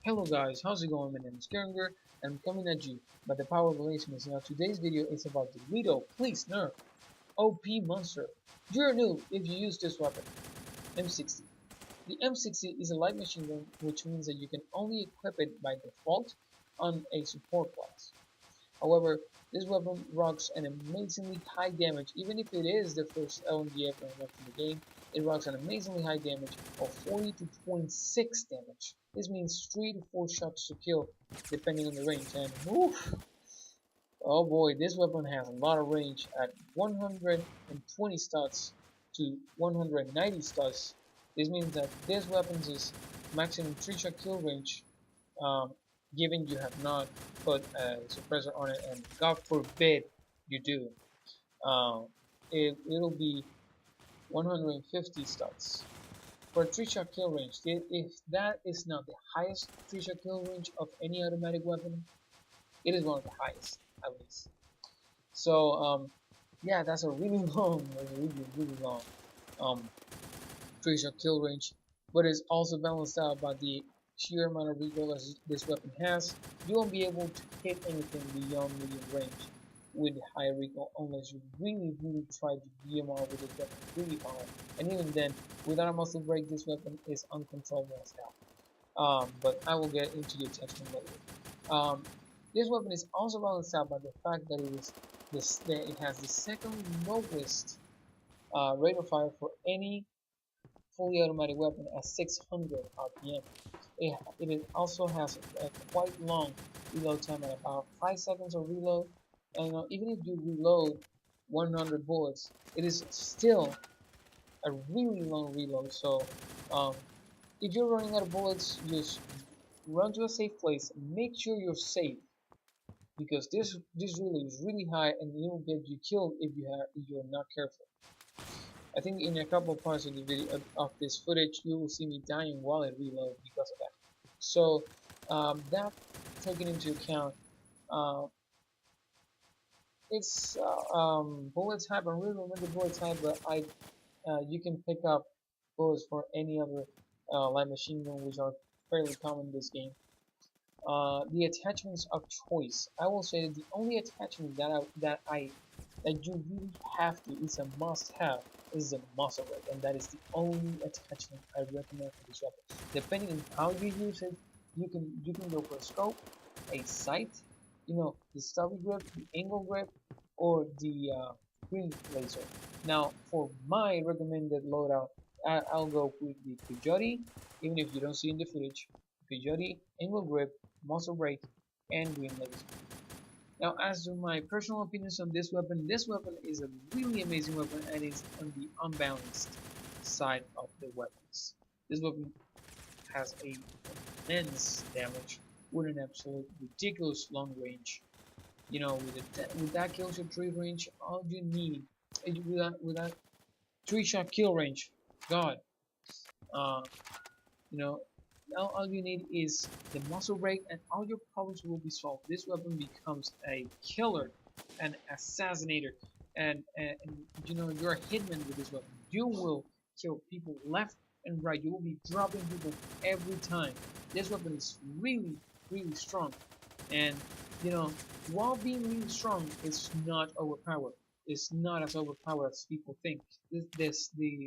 Hello guys, how's it going? My name is Geringer and I'm coming at you by the power of relations. Now today's video is about the Widow, please nerf, OP monster. You're new if you use this weapon, M60. The M60 is a light machine gun, which means that you can only equip it by default on a support class. However, this weapon rocks an amazingly high damage. Even if it is the first LMGF left in the game, it rocks an amazingly high damage of 40 to 26 damage. This means 3 to 4 shots to kill, depending on the range. And oof, oh boy, this weapon has a lot of range at 120 studs to 190 studs. This means that this weapon's maximum 3-shot kill range, given you have not put a suppressor on it, and God forbid you do, it'll be 150 studs. For a 3-shot kill range, if that is not the highest 3-shot kill range of any automatic weapon, it is one of the highest, at least. So, yeah, that's a really long, really long 3-shot kill range, but it's also balanced out by the sheer amount of recoil as this weapon has. You won't be able to hit anything beyond medium range with high recoil unless you really try to DMR with this weapon really hard. And even then, without a muzzle brake, this weapon is uncontrollable as hell. But I will get into the attachment later. This weapon is also balanced out by the fact that it has the second lowest rate of fire for any fully automatic weapon at 600 RPM. It also has a quite long reload time at about 5 seconds of reload. And even if you reload 100 bullets, it is still a really long reload. So if you're running out of bullets, just run to a safe place. Make sure you're safe, because this reload is really high and it will get you killed if you're not careful. I think in a couple of parts of the video of this footage, you will see me dying while I reload because of that. So that taken into account, it's bullet type. I really remember bullet type, but you can pick up bullets for any other light machine gun, which are fairly common in this game. The attachments of choice. I will say that the only attachment that you really have to, is a must-have, is a muzzle brake, and that is the only attachment I recommend for this weapon. Depending on how you use it, you can go for a scope, a sight, the stubby grip, the angle grip, or the green laser. Now, for my recommended loadout, I'll go with the Peyote, even if you don't see in the footage. Peyote, angle grip, muzzle brake, and green laser. Now, as to my personal opinions on this weapon is a really amazing weapon, and it's on the unbalanced side of the weapons. This weapon has a immense damage with an absolute ridiculous long range. With that kill shot 3 range, all you need with that 3-shot kill range, God, all you need is the muzzle brake, and all your problems will be solved. This weapon becomes a killer, an assassinator, and you're a hitman with this weapon. You will kill people left and right. You will be dropping people every time. This weapon is really strong, and while being really strong, it's not overpowered. It's not as overpowered as people think. The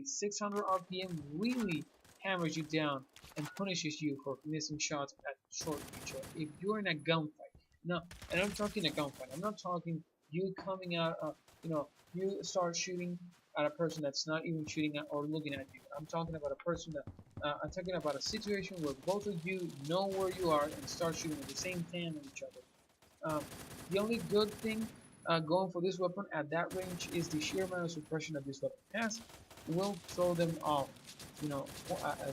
600 RPM really hammers you down and punishes you for missing shots at short range. If you're in a gunfight, no, and I'm talking a gunfight. I'm not talking you coming out. You start shooting at a person that's not even shooting at or looking at you. I'm talking about a person that. I'm talking about a situation where both of you know where you are and start shooting at the same time at each other. The only good thing going for this weapon at that range is the sheer amount of suppression that this weapon has. It will throw them off,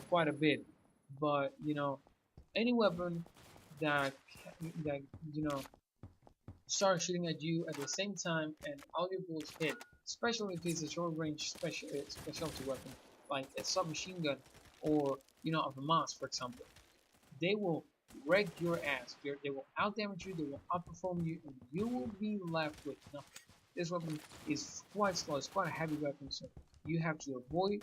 quite a bit. But any weapon that starts shooting at you at the same time and all your bullets hit, especially if it's a short range specialty weapon like a submachine gun or a FAMAS, for example, they will wreck your ass. They will outdamage you, they will outperform you, and you will be left with nothing. This weapon is quite slow, it's quite a heavy weapon, so you have to avoid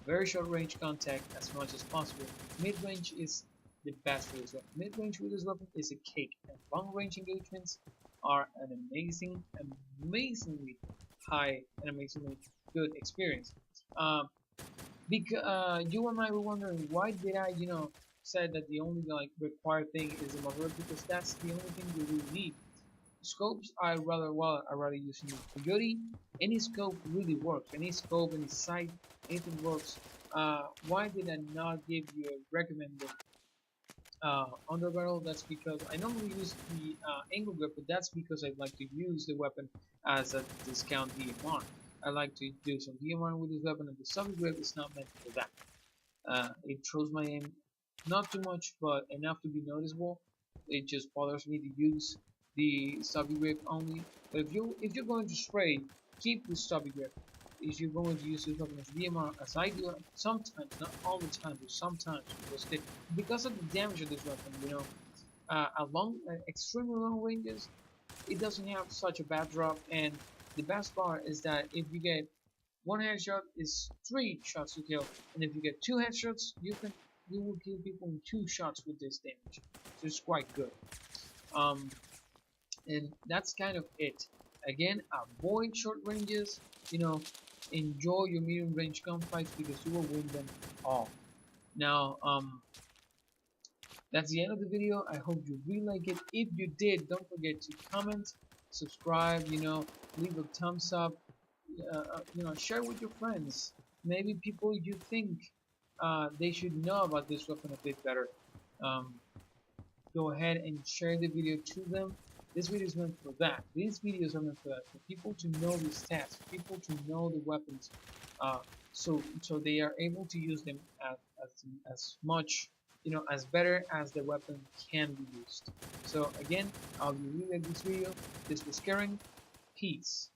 very short range contact as much as possible. Mid range is the best for this weapon. Mid range with this weapon is a cake, and long range engagements are an amazingly high and amazingly good experience. Because you might be wondering, why did I, said that the only like required thing is a muffler, because that's the only thing you really need. Scopes I rather use in Coyote. Any scope really works. Any scope, any sight, anything works. Why did I not give you a recommended underbarrel? That's because I normally use the angle grip, but that's because I like to use the weapon as a discount DMR. I like to do some DMR with this weapon, and the sub grip is not meant for that. It throws my aim not too much, but enough to be noticeable. It just bothers me to use the stubby grip only. But if you're going to spray, keep the stubby grip. If you're going to use this weapon as DMR, as I do sometimes, not all the time, but sometimes, because of the damage of this weapon, extremely long ranges, it doesn't have such a bad drop. And the best part is that if you get one headshot is 3 shots to kill, and if you get 2 headshots, you will kill people in 2 shots with this damage. So it's quite good. And that's kind of it. Again, avoid short ranges. Enjoy your medium range gunfights because you will win them all. Now, that's the end of the video. I hope you really like it. If you did, don't forget to comment, subscribe. Leave a thumbs up. Share with your friends. Maybe people you think they should know about this weapon a bit better. Go ahead and share the video to them. This video is meant for that. These videos are meant for that, for people to know the stats, for people to know the weapons, so they are able to use them as much, as better as the weapon can be used. So again, I'll be leaving this video. This was Karen. Peace.